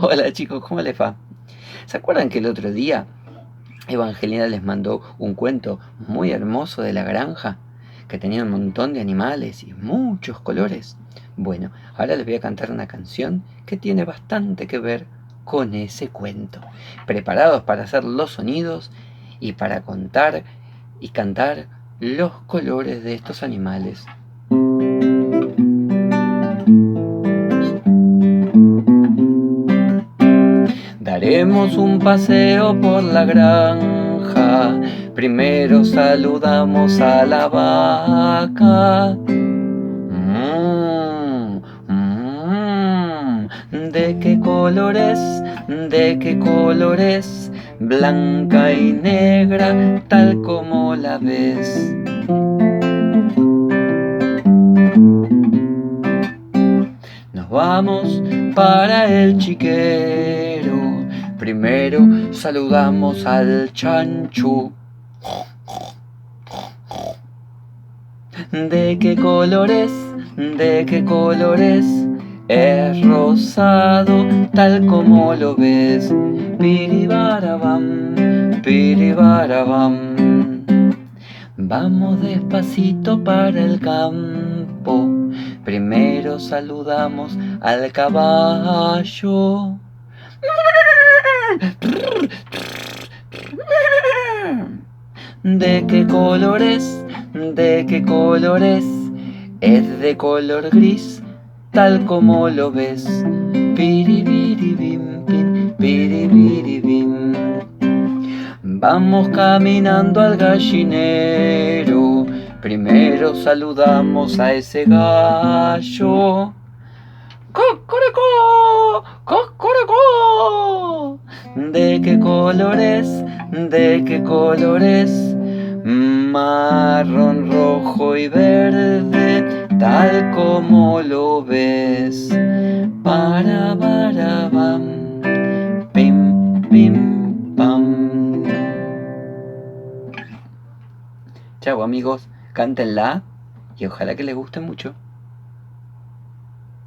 Hola chicos, ¿cómo les va? ¿Se acuerdan que el otro día Evangelina les mandó un cuento muy hermoso de la granja? Que tenía un montón de animales y muchos colores. Bueno, ahora les voy a cantar una canción que tiene bastante que ver con ese cuento. ¿Preparados para hacer los sonidos y para contar y cantar los colores de estos animales? Daremos un paseo por la granja. Primero saludamos a la vaca. Mm, ¿De qué colores? ¿De qué colores? Blanca y negra, tal como la ves. Nos vamos para el chiquero. Primero saludamos al chancho. ¿De qué colores? ¿De qué colores? Es rosado, tal como lo ves. Piribarabam, piribarabam. Vamos despacito para el campo. Primero saludamos al caballo. ¿De qué colores? ¿De qué colores? Es de color gris, tal como lo ves. Piribiribim, pin, piribiribim. Vamos caminando al gallinero. Primero saludamos a ese gallo. ¡Cocorocó! ¡Cocorocó! ¿De qué colores? ¿De qué colores? Marrón, rojo y verde, tal como lo ves. Para, bam, pim, pim, pam. Chau amigos, cántenla y ojalá que les guste mucho.